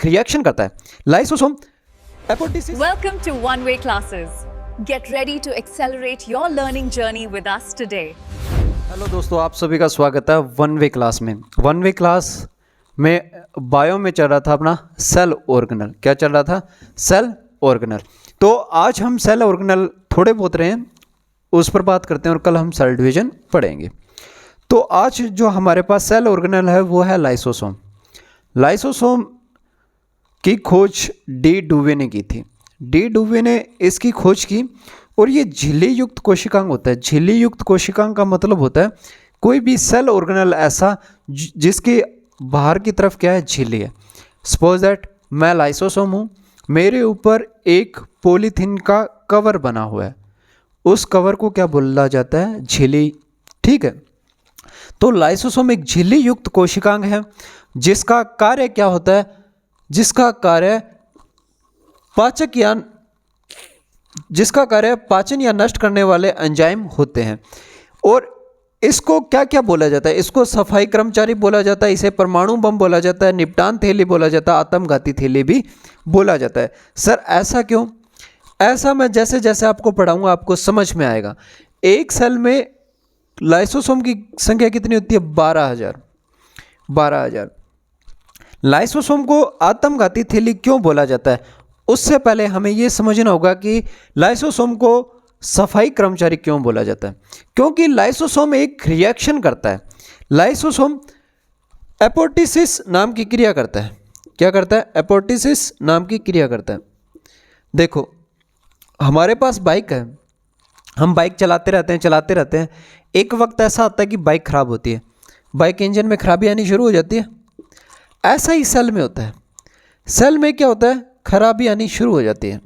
एक रिएक्शन करता है। Lysosome apoptosis. Welcome to One Way Classes. Get ready to accelerate your learning journey with us today. Hello दोस्तों, आप सभी का स्वागत है वन वे क्लास में। वन वे क्लास में बायो में चल रहा था अपना सेल ऑर्गेनल। क्या चल रहा था? Cell organelle. तो आज हम सेल ऑर्गेनल थोड़े बहुत रहे हैं, उस पर बात करते हैं और कल हम सेल डिवीजन पढ़ेंगे। तो आज जो हमारे पास सेल ऑर्गेनल है वो है लाइसोसोम। लाइसोसोम की खोज डी डुवे ने की थी। डी डुवे ने इसकी खोज की और ये झिल्ली युक्त कोशिकांग होता है। झिल्ली युक्त कोशिकांग का मतलब होता है कोई भी सेल ऑर्गेनल ऐसा जिसके बाहर की तरफ क्या है, झिल्ली है। सपोज दैट मैं लाइसोसोम हूँ, मेरे ऊपर एक पॉलीथीन का कवर बना हुआ है, उस कवर को क्या बोला जाता है? झिल्ली। ठीक है, तो लाइसोसोम एक झिल्ली युक्त कोशिकांग है जिसका कार्य क्या होता है? जिसका कार्य पाचन या नष्ट करने वाले एंजाइम होते हैं। और इसको क्या क्या बोला जाता है? इसको सफाई कर्मचारी बोला जाता है, इसे परमाणु बम बोला जाता है, निपटान थैली बोला जाता है, आत्मघाती थैली भी बोला जाता है। सर ऐसा क्यों? ऐसा मैं जैसे जैसे आपको पढ़ाऊंगा आपको समझ में आएगा। एक सेल में लाइसोसोम की संख्या कितनी होती है? 12,000। लाइसोसोम को आत्मघाती थैली क्यों बोला जाता है? उससे पहले हमें यह समझना होगा कि लाइसोसोम को सफाई कर्मचारी क्यों बोला जाता है। क्योंकि लाइसोसोम एक रिएक्शन करता है। लाइसोसोम एपोप्टोसिस नाम की क्रिया करता है। क्या करता है? एपोप्टोसिस नाम की क्रिया करता है। देखो, हमारे पास बाइक है, हम बाइक चलाते रहते हैं। एक वक्त ऐसा आता है कि बाइक ख़राब होती है, बाइक इंजन में खराबी आनी शुरू हो जाती है। ऐसा ही सेल में होता है। सेल में क्या होता है? खराबी आनी शुरू हो जाती है।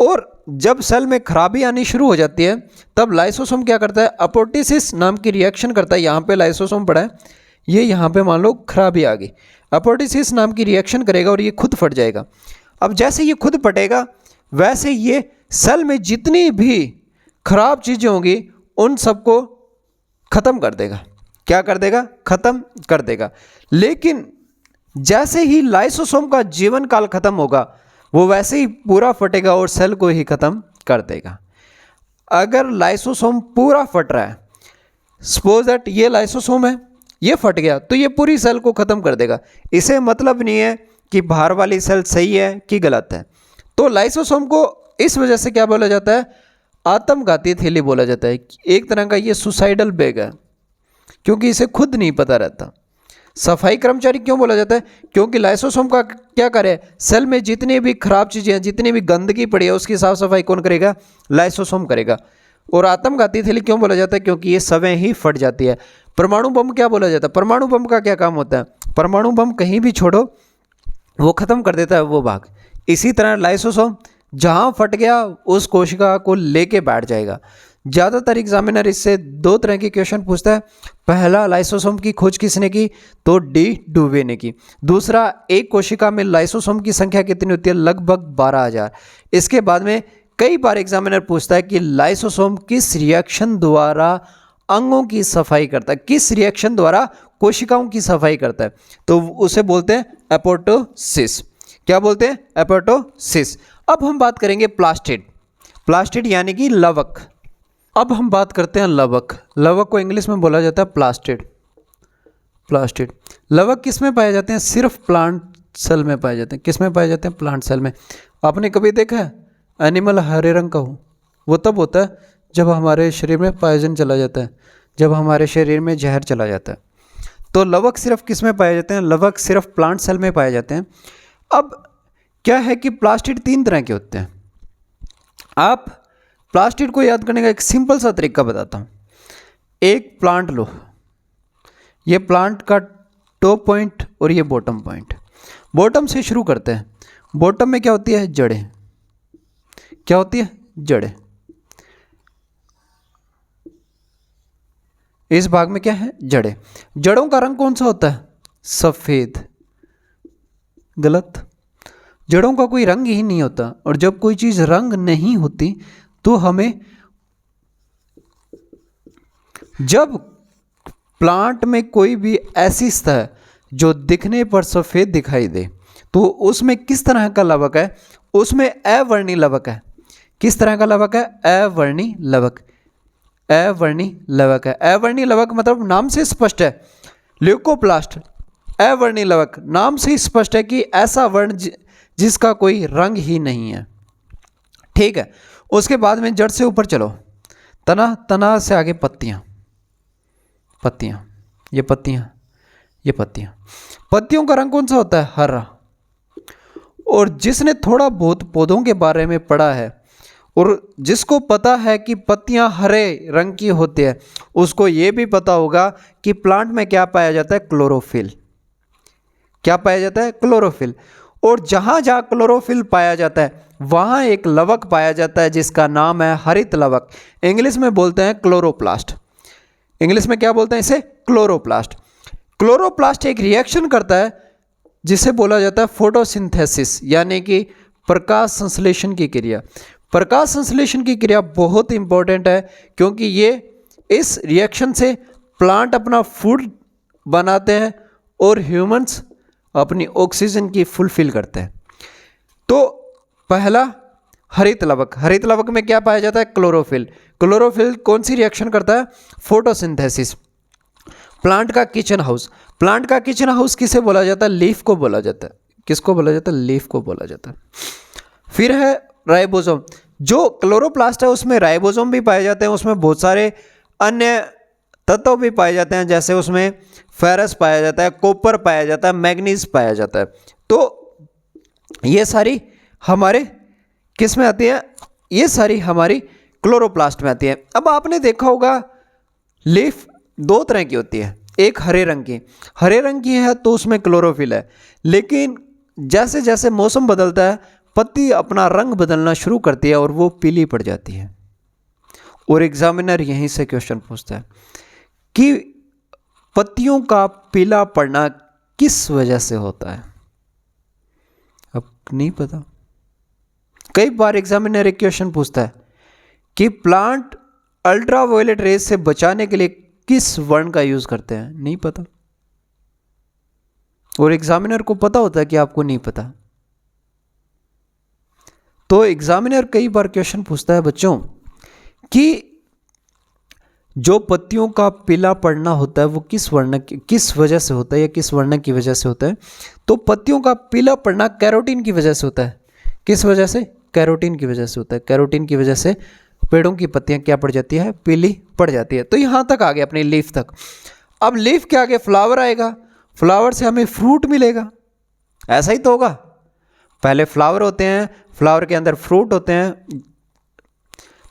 और जब सेल में खराबी आनी शुरू हो जाती है तब लाइसोसोम क्या करता है? एपोप्टोसिस नाम की रिएक्शन करता है। यहाँ पे लाइसोसोम पड़ा है, ये यहाँ पे मान लो खराबी आ गई, एपोप्टोसिस नाम की रिएक्शन करेगा और ये खुद फट जाएगा। अब जैसे ये खुद फटेगा वैसे ये सेल में जितनी भी खराब चीज़ें होंगी उन सबको ख़त्म कर देगा। क्या कर देगा? ख़त्म कर देगा। लेकिन जैसे ही लाइसोसोम का जीवन काल खत्म होगा वो वैसे ही पूरा फटेगा और सेल को ही खत्म कर देगा। अगर लाइसोसोम पूरा फट रहा है, सपोज दैट ये लाइसोसोम है, ये फट गया तो ये पूरी सेल को खत्म कर देगा। इसे मतलब नहीं है कि बाहर वाली सेल सही है कि गलत है। तो लाइसोसोम को इस वजह से क्या बोला जाता है? आत्मघाती थैली बोला जाता है। एक तरह का ये सुसाइडल बैग है क्योंकि इसे खुद नहीं पता रहता। सफाई कर्मचारी क्यों बोला जाता है? क्योंकि लाइसोसोम का क्या कार्य है? सेल में जितनी भी खराब चीज़ें हैं, जितनी भी गंदगी पड़ी है उसकी साफ सफाई कौन करेगा? लाइसोसोम करेगा। और आत्मघाती थैली क्यों बोला जाता है? क्योंकि ये स्वयं ही फट जाती है। परमाणु बम क्या बोला जाता है? परमाणु बम का क्या काम होता है? परमाणु बम कहीं भी छोड़ो वो ख़त्म कर देता है वो भाग। इसी तरह लाइसोसोम जहाँ फट गया उस कोशिका को लेके बैठ जाएगा। ज़्यादातर एग्जामिनर इससे दो तरह के क्वेश्चन पूछता है। पहला, लाइसोसोम की खोज किसने की? तो डी डुवे ने की। दूसरा, एक कोशिका में लाइसोसोम की संख्या कितनी होती है? लगभग 12,000। इसके बाद में कई बार एग्जामिनर पूछता है कि लाइसोसोम किस रिएक्शन द्वारा अंगों की सफाई करता है, किस रिएक्शन द्वारा कोशिकाओं की सफाई करता है? तो उसे बोलते हैं एपोप्टोसिस। क्या बोलते हैं? एपोप्टोसिस। अब हम बात करेंगे प्लास्टिड। प्लास्टिड यानी कि लवक। अब हम बात करते हैं लवक। लवक को इंग्लिश में बोला जाता है प्लास्टिड। प्लास्टिड लवक किस में पाए जाते हैं? सिर्फ प्लांट सेल में पाए जाते हैं। किस में पाए जाते हैं? प्लांट सेल में। आपने कभी देखा है एनिमल हरे रंग का हो? वो तब होता है जब हमारे शरीर में पॉइजन चला जाता है, जब हमारे शरीर में जहर चला जाता है। तो लवक सिर्फ किस में पाए जाते हैं? लवक सिर्फ प्लांट सेल में पाए जाते हैं। अब क्या है कि प्लास्टिड 3 तरह के होते हैं। आप प्लास्टिड को याद करने का एक सिंपल सा तरीका बताता हूँ। एक प्लांट लो, ये प्लांट का टॉप पॉइंट और ये बॉटम पॉइंट। बॉटम से शुरू करते हैं। बॉटम में क्या होती है? जड़ें। क्या होती है? जड़ें। इस भाग में क्या है? जड़ें। जड़ों का रंग कौन सा होता है? सफ़ेद। गलत। जड़ों का कोई रंग ही नहीं होता। और जब कोई चीज़ रंग नहीं होती तो हमें, जब प्लांट में कोई भी ऐसी सतह जो दिखने पर सफ़ेद दिखाई दे तो उसमें किस तरह का लवक है? उसमें अवर्णी लवक है। किस तरह का लवक है? अवर्णी लवक। अवर्णी लवक है। अवर्णी लवक मतलब नाम से स्पष्ट है, ल्यूकोप्लास्ट अवर्णी लवक, नाम से स्पष्ट है कि ऐसा वर्ण जिसका कोई रंग ही नहीं है। ठीक है, उसके बाद में जड़ से ऊपर चलो, तना, तना से आगे पत्तियां, पत्तियां, ये पत्तियां, ये पत्तियां। पत्तियों का रंग कौन सा होता है? हरा। और जिसने थोड़ा बहुत पौधों के बारे में पढ़ा है और जिसको पता है कि पत्तियां हरे रंग की होती है, उसको ये भी पता होगा कि प्लांट में क्या पाया जाता है? क्लोरोफिल। क्या पाया जाता है? क्लोरोफिल। और जहां जहां क्लोरोफिल पाया जाता है वहां एक लवक पाया जाता है जिसका नाम है हरित लवक। इंग्लिश में बोलते हैं क्लोरोप्लास्ट। इंग्लिश में क्या बोलते हैं इसे? क्लोरोप्लास्ट। क्लोरोप्लास्ट एक रिएक्शन करता है जिसे बोला जाता है फोटोसिंथेसिस, यानी कि प्रकाश संश्लेषण की क्रिया। प्रकाश संश्लेषण की क्रिया बहुत इंपॉर्टेंट है क्योंकि ये इस रिएक्शन से प्लांट अपना फूड बनाते हैं और ह्यूमंस अपनी ऑक्सीजन की फुलफिल करते हैं। तो पहला हरित लवक। हरित लवक में क्या पाया जाता है? क्लोरोफिल। क्लोरोफिल कौन सी रिएक्शन करता है? फोटोसिंथेसिस। प्लांट का किचन हाउस। प्लांट का किचन हाउस किसे बोला जाता है? लीफ को बोला जाता है। किसको बोला जाता है? लीफ को बोला जाता है। फिर है राइबोसोम। जो क्लोरोप्लास्ट है उसमें राइबोसोम भी पाए जाते हैं, उसमें बहुत सारे अन्य तत्व भी पाए जाते हैं, जैसे उसमें फेरस पाया जाता है, कॉपर पाया जाता है, मैग्नीज पाया जाता है। तो ये सारी हमारे किस में आती है? ये सारी हमारी क्लोरोप्लास्ट में आती है। अब आपने देखा होगा लीफ दो तरह की होती है, एक हरे रंग की। हरे रंग की है तो उसमें क्लोरोफिल है, लेकिन जैसे जैसे मौसम बदलता है पत्ती अपना रंग बदलना शुरू करती है और वो पीली पड़ जाती है। और एग्जामिनर यहीं से क्वेश्चन पूछता है कि पत्तियों का पीला पड़ना किस वजह से होता है? अब नहीं पता। कई बार एग्जामिनर एक क्वेश्चन पूछता है कि प्लांट अल्ट्रावायलेट रेज से बचाने के लिए किस वर्ण का यूज करते हैं? नहीं पता। और एग्जामिनर को पता होता है कि आपको नहीं पता। तो एग्जामिनर कई बार क्वेश्चन पूछता है बच्चों कि जो पत्तियों का पीला पड़ना होता है वो किस वजह से होता है या किस वर्ण की वजह से होता है? तो पत्तियों का पीला पड़ना कैरोटीन की वजह से होता है। किस वजह से? कैरोटीन की वजह से होता है। कैरोटीन की वजह से पेड़ों की पत्तियां क्या पड़ जाती है? पीली पड़ जाती है। तो यहां तक आ गया अपनी लीफ तक। अब लीफ के आगे फ्लावर आएगा, फ्लावर से हमें फ्रूट मिलेगा। ऐसा ही तो होगा। पहले फ्लावर होते हैं, फ्लावर के अंदर फ्रूट होते हैं।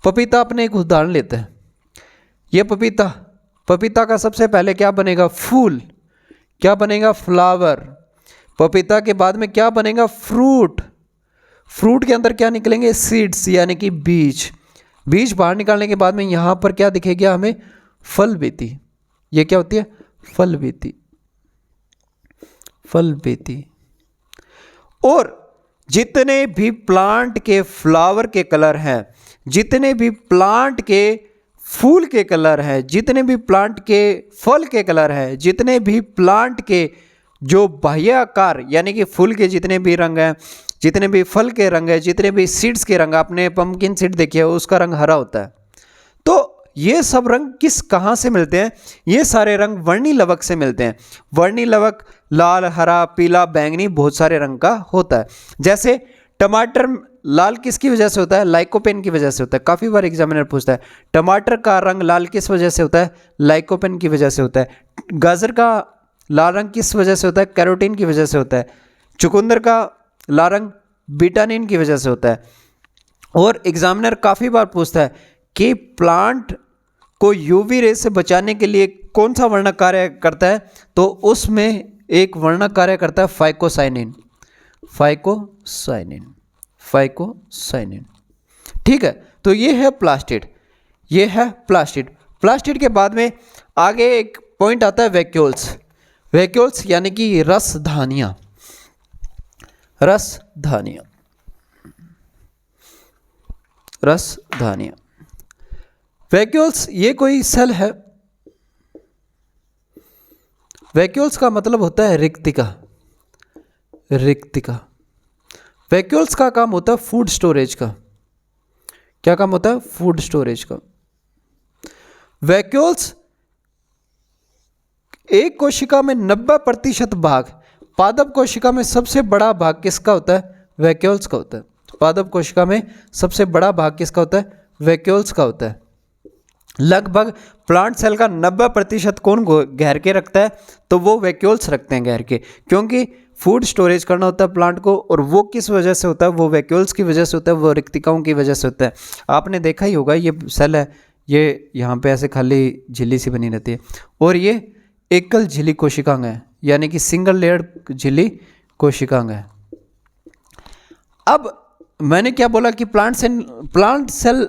पपीता अपने एक उदाहरण लेते हैं। ये पपीता, पपीता का सबसे पहले क्या बनेगा? फूल। क्या बनेगा? फ्लावर। पपीता के बाद में क्या बनेगा? फ्रूट। फ्रूट के अंदर क्या निकलेंगे? सीड्स, यानी कि बीज। बीज बाहर निकालने के बाद में यहां पर क्या दिखेगी हमें? फल बेती। ये क्या होती है? फल बेती। फल बेती। और जितने भी प्लांट के फ्लावर के कलर हैं, जितने भी प्लांट के फूल के कलर हैं, जितने भी प्लांट के फल के कलर हैं, जितने भी प्लांट के जो बाह्याकार यानी कि फूल के जितने भी रंग हैं, जितने भी फल के रंग हैं, जितने भी सीड्स के रंग, आपने पंपकिन सीड देखी है उसका रंग हरा होता है। तो ये सब रंग कहाँ से मिलते हैं? ये सारे रंग वर्णी लवक से मिलते हैं। वर्णी लवक लाल, हरा, पीला, बैंगनी बहुत सारे रंग का होता है। जैसे टमाटर लाल किसकी वजह से होता है? लाइकोपेन की वजह से होता है। काफ़ी बार एग्जामिनर पूछता है टमाटर का रंग लाल किस वजह से होता है? लाइकोपेन की वजह से होता है। गाजर का लाल रंग किस वजह से होता है? कैरोटीन की वजह से होता है। चुकंदर का लाल रंग विटामिन की वजह से होता है। और एग्जामिनर काफ़ी बार पूछता है कि प्लांट को यूवी रे से बचाने के लिए कौन सा वर्ण कार्य करता है? तो उसमें एक वर्ण कार्य करता है फाइकोसाइनिन। Phycocyanin, phycocyanin. ठीक है, तो ये है प्लास्टिड, ये है प्लास्टिड। प्लास्टिड के बाद में आगे एक पॉइंट आता है वैक्यूल्स। वैक्यूल्स यानी कि रसधानियाँ। रसधानियाँ, रसधानियाँ। वैक्यूल्स ये कोई सेल है। वैक्यूल्स का मतलब होता है रिक्तिका। रिक्तिका। वैक्यूल्स का काम होता है फूड स्टोरेज का। क्या काम होता है? फूड स्टोरेज का। वैक्यूल्स एक कोशिका में 90% भाग, पादप कोशिका में सबसे बड़ा भाग किसका होता है? वैक्यूल्स का होता है। पादप कोशिका में सबसे बड़ा भाग किसका होता है? वैक्यूल्स का होता है। लगभग प्लांट सेल का 90% कौन घेर के रखता है? तो वो वैक्यूल्स रखते हैं घेर के, क्योंकि फूड स्टोरेज करना होता है प्लांट को। और वो किस वजह से होता है? वो वैक्यूल्स की वजह से होता है, वो रिक्तिकाओं की वजह से होता है। आपने देखा ही होगा, ये सेल है, ये यहाँ पे ऐसे खाली झिल्ली सी बनी रहती है, और ये एकल झिल्ली कोशिकांग है, यानी कि सिंगल लेयर्ड झिल्ली कोशिकांग है। अब मैंने क्या बोला कि प्लांट सेल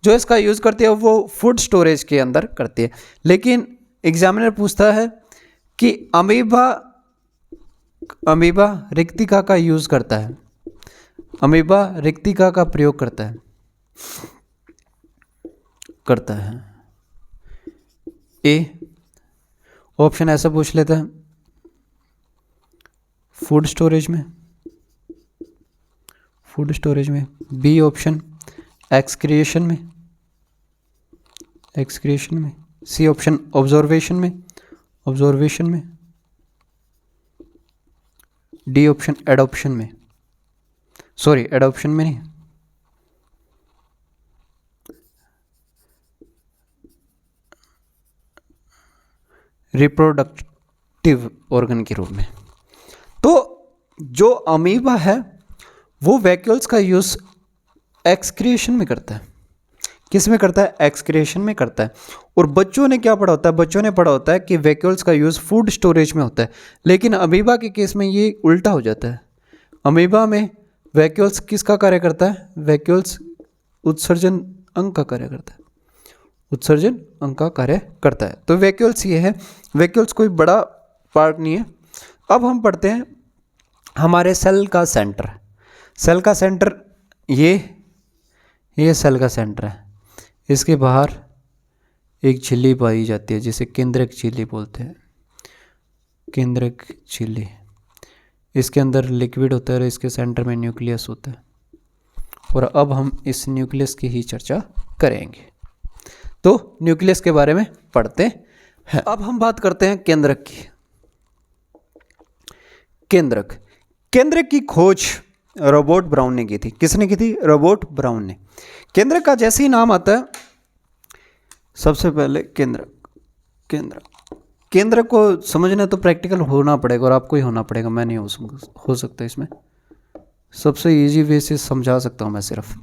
जो इसका यूज़ करती है वो फूड स्टोरेज के अंदर करती है। लेकिन एग्जामिनर पूछता है कि अमीबा रिक्तिका का यूज़ करता है, अमीबा रिक्तिका का प्रयोग करता है। ए ऑप्शन ऐसा पूछ लेता है, फूड स्टोरेज में। बी ऑप्शन एक्सक्रिएशन में। सी ऑप्शन ऑब्जर्वेशन में। डी ऑप्शन एडॉप्शन में। सॉरी, एडॉप्शन में नहीं, रिप्रोडक्टिव ऑर्गन के रूप में। तो जो अमीबा है वो वैक्यूल्स का यूज़ एक्सक्रिएशन में करता है। किस में करता है? एक्सक्रिएशन में करता है। और बच्चों ने क्या पढ़ा होता है? बच्चों ने पढ़ा होता है कि वैक्यूल्स का यूज़ फूड स्टोरेज में होता है। लेकिन अमीबा के केस में ये उल्टा हो जाता है। अमीबा में वैक्यूल्स किसका कार्य करता है? वैक्यूल्स उत्सर्जन अंग का कार्य करता है। तो वैक्यूल्स ये है, वैक्यूल्स कोई बड़ा पार्ट नहीं है। अब हम पढ़ते हैं हमारे सेल का सेंटर। सेल का सेंटर ये सेल का सेंटर है। इसके बाहर एक झिल्ली पाई जाती है जिसे केंद्रक झिल्ली बोलते हैं, केंद्रक झिल्ली। इसके अंदर लिक्विड होता है और इसके सेंटर में न्यूक्लियस होता है। और अब हम इस न्यूक्लियस की ही चर्चा करेंगे। तो न्यूक्लियस के बारे में पढ़ते हैं। अब हम बात करते हैं केंद्रक की। केंद्रक की खोज रॉबर्ट ब्राउन ने की थी। किसने की थी? रॉबर्ट ब्राउन ने। केंद्रक का जैसे ही नाम आता है, सबसे पहले केंद्रक को समझना तो प्रैक्टिकल होना पड़ेगा, और आपको ही होना पड़ेगा, मैं नहीं हो सकता इसमें। सबसे इजी वे से समझा सकता हूँ मैं सिर्फ।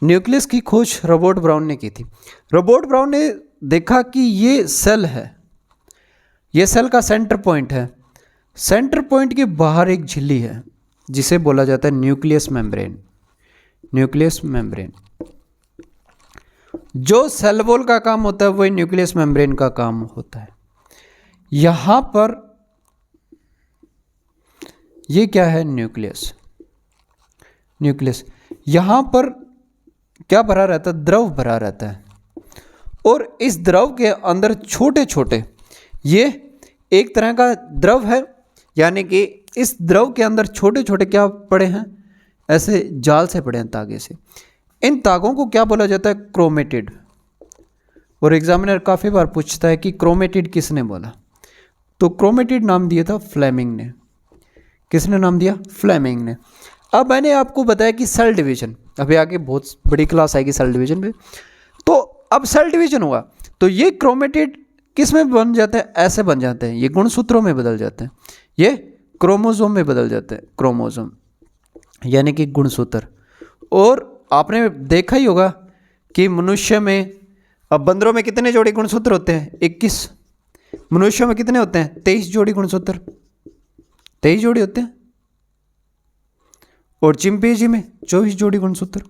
न्यूक्लियस की खोज रॉबर्ट ब्राउन ने की थी। रॉबर्ट ब्राउन ने देखा कि ये सेल है, ये सेल का सेंटर पॉइंट है। सेंटर पॉइंट के बाहर एक झिल्ली है जिसे बोला जाता है न्यूक्लियस मेम्ब्रेन। जो सेल वॉल का काम होता है वही न्यूक्लियस मेम्ब्रेन का काम होता है। यहां पर ये क्या है? न्यूक्लियस। यहां पर क्या भरा रहता है? द्रव भरा रहता है। और इस द्रव के अंदर छोटे छोटे, ये एक तरह का द्रव है, यानी कि इस द्रव के अंदर छोटे छोटे क्या पड़े हैं? ऐसे जाल से पड़े हैं, तागे से। इन तागों को क्या बोला जाता है? क्रोमेटिड। और एग्जामिनर काफ़ी बार पूछता है कि क्रोमेटिड किसने बोला? तो क्रोमेटिड नाम दिया था फ्लेमिंग ने। किसने नाम दिया? फ्लेमिंग ने। अब मैंने आपको बताया कि सेल डिवीजन, अभी आगे बहुत बड़ी क्लास आएगी सेल डिवीजन में। तो अब सेल डिवीजन हुआ तो ये क्रोमेटिड किस में बन जाते हैं? ऐसे बन जाते हैं, ये गुणसूत्रों में बदल जाते हैं, ये क्रोमोसोम में बदल जाते हैं। क्रोमोसोम यानी कि गुणसूत्र। और आपने देखा ही होगा कि मनुष्य में, अब बंदरों में कितने जोड़ी गुणसूत्र होते हैं? 21। मनुष्यों में कितने होते हैं? 23 जोड़ी गुणसूत्र, 23 जोड़ी होते हैं। और चिंपैंजी में 24 जोड़ी गुणसूत्र।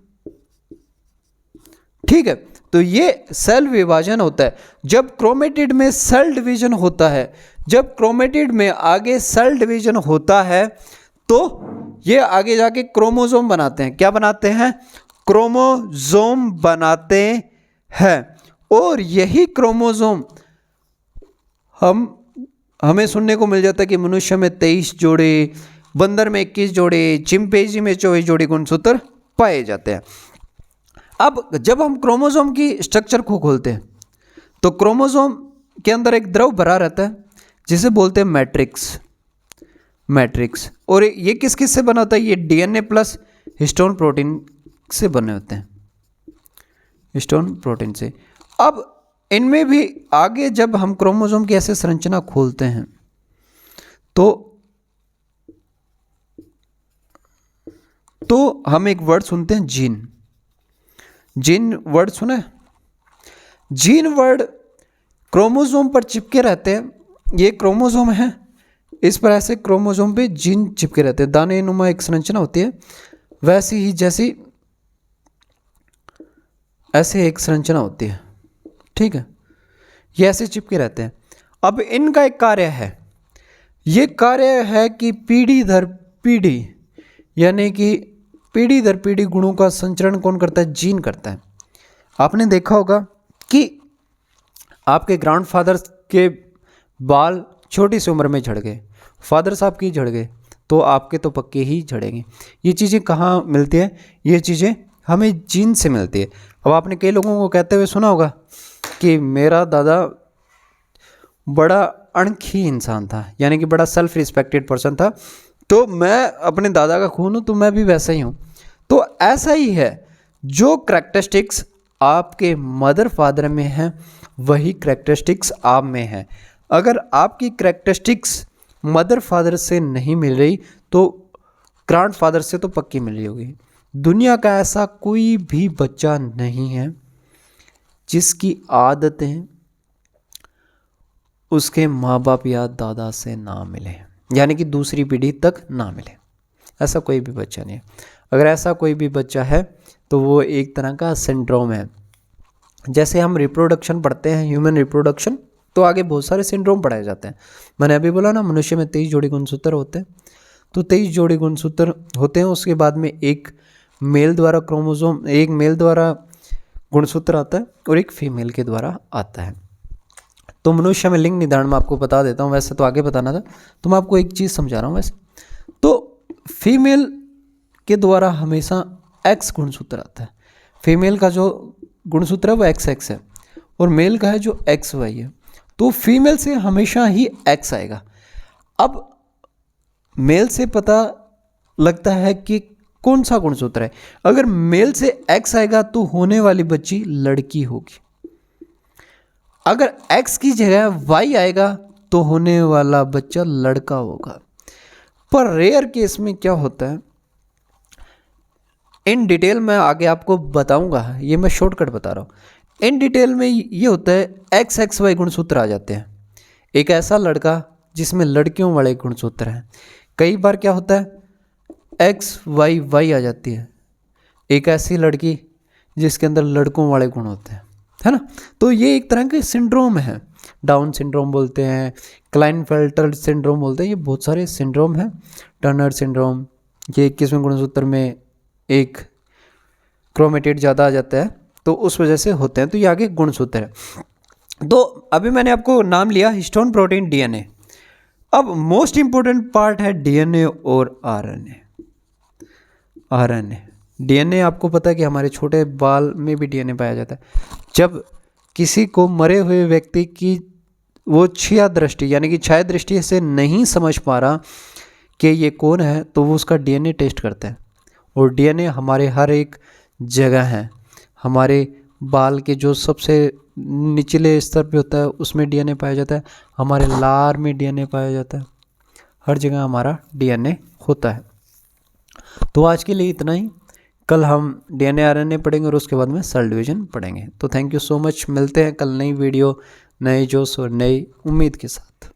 ठीक है, तो ये सेल विभाजन होता है। जब क्रोमेटिड में सेल डिवीजन होता है, जब क्रोमेटिड में आगे सेल डिवीजन होता है तो ये आगे जाके क्रोमोसोम बनाते हैं। क्या बनाते हैं? क्रोमोसोम बनाते हैं। और यही क्रोमोसोम हमें सुनने को मिल जाता है कि मनुष्य में 23 जोड़े, बंदर में 21 जोड़ी, चिंपैंजी में 24 जोड़ी गुणसूत्र पाए जाते हैं। अब जब हम क्रोमोसोम की स्ट्रक्चर को खोलते हैं तो क्रोमोसोम के अंदर एक द्रव भरा रहता है जिसे बोलते हैं मैट्रिक्स। और ये किस किस से बना होता है? ये डीएनए प्लस हिस्टोन प्रोटीन से बने होते हैं, हिस्टोन प्रोटीन से। अब इनमें भी आगे जब हम क्रोमोसोम की ऐसे संरचना खोलते हैं तो हम एक वर्ड सुनते हैं जीन वर्ड सुना है? जीन वर्ड क्रोमोसोम पर चिपके रहते हैं। ये क्रोमोसोम है, इस पर ऐसे क्रोमोसोम पे जीन चिपके रहते हैं। दाने नुमा एक संरचना होती है, वैसी ही जैसी ऐसे एक संरचना होती है, ठीक है। ये ऐसे चिपके रहते हैं। अब इनका एक कार्य है, ये कार्य है कि पीढ़ी दर पीढ़ी, यानी कि पीढ़ी दर पीढ़ी गुणों का संचरण कौन करता है? जीन करता है। आपने देखा होगा कि आपके ग्रैंडफादर्स के बाल छोटी सी उम्र में झड़ गए, फादर साहब की झड़ गए, तो आपके तो पक्के ही झड़ेंगे। ये चीज़ें कहाँ मिलती है? ये चीज़ें हमें जीन से मिलती है। अब आपने कई लोगों को कहते हुए सुना होगा कि मेरा दादा बड़ा अणखी इंसान था, यानी कि बड़ा सेल्फ रिस्पेक्टेड पर्सन था, तो मैं अपने दादा का खून हूँ तो मैं भी वैसा ही हूँ। तो ऐसा ही है, जो करैक्टरिस्टिक्स आपके मदर फादर में हैं वही करैक्टरिस्टिक्स आप में हैं। अगर आपकी करैक्टरिस्टिक्स मदर फादर से नहीं मिल रही तो ग्रैंड फादर से तो पक्की मिल रही होगी। दुनिया का ऐसा कोई भी बच्चा नहीं है जिसकी आदतें उसके माँ बाप या दादा से ना मिले, यानी कि दूसरी पीढ़ी तक ना मिले। ऐसा कोई भी बच्चा नहीं है। अगर ऐसा कोई भी बच्चा है तो वो एक तरह का सिंड्रोम है। जैसे हम रिप्रोडक्शन पढ़ते हैं, ह्यूमन रिप्रोडक्शन, तो आगे बहुत सारे सिंड्रोम पढ़ाए जाते हैं। मैंने अभी बोला ना, मनुष्य में 23 जोड़ी गुणसूत्र होते हैं, तो 23 जोड़ी गुणसूत्र होते हैं। उसके बाद में एक मेल द्वारा क्रोमोसोम, एक मेल द्वारा गुणसूत्र आता है और एक फीमेल के द्वारा आता है। तो मनुष्य में लिंग निर्धारण में आपको बता देता हूँ, वैसे तो आगे बताना था, तो मैं आपको एक चीज़ समझा रहा हूँ। वैसे तो फीमेल के द्वारा हमेशा एक्स गुणसूत्र आता है। फीमेल का जो गुणसूत्र है वो XX है और मेल का है जो XY है। तो फीमेल से हमेशा ही X आएगा। अब मेल से पता लगता है कि कौन सा गुणसूत्र है। अगर मेल से X आएगा तो होने वाली बच्ची लड़की होगी। अगर X की जगह Y आएगा तो होने वाला बच्चा लड़का होगा। पर रेयर केस में क्या होता है, इन डिटेल मैं आगे आपको बताऊंगा, ये मैं शॉर्टकट बता रहा हूँ। इन डिटेल में ये होता है XXY गुणसूत्र आ जाते हैं। एक ऐसा लड़का जिसमें लड़कियों वाले गुणसूत्र हैं। कई बार क्या होता है XYY आ जाती है। एक ऐसी लड़की जिसके अंदर लड़कों वाले गुण होते हैं, है ना। तो ये एक तरह के सिंड्रोम है। डाउन सिंड्रोम बोलते हैं, क्लाइनफेल्टर सिंड्रोम बोलते हैं, ये बहुत सारे सिंड्रोम हैं। टर्नर सिंड्रोम, ये 21वें गुणसूत्र में एक क्रोमेटिड ज़्यादा आ जाता है तो उस वजह से होते हैं। तो ये आगे गुणसूत्र है। तो अभी मैंने आपको नाम लिया हिस्टोन प्रोटीन DNA। अब मोस्ट इंपॉर्टेंट पार्ट है DNA और RNA। DNA आपको पता है कि हमारे छोटे बाल में भी DNA पाया जाता है। जब किसी को मरे हुए व्यक्ति की वो छाया दृष्टि, यानी कि छाया दृष्टि से नहीं समझ पा रहा कि ये कौन है, तो वो उसका DNA टेस्ट करते हैं। और DNA हमारे हर एक जगह है। हमारे बाल के जो सबसे निचले स्तर पे होता है उसमें DNA पाया जाता है। हमारे लार में DNA पाया जाता है। हर जगह हमारा DNA होता है। तो आज के लिए इतना ही। कल हम DNA RNA पढ़ेंगे और उसके बाद में सेल डिवीजन पढ़ेंगे। तो थैंक यू सो मच। मिलते हैं कल नई वीडियो, नए जोश और नई उम्मीद के साथ।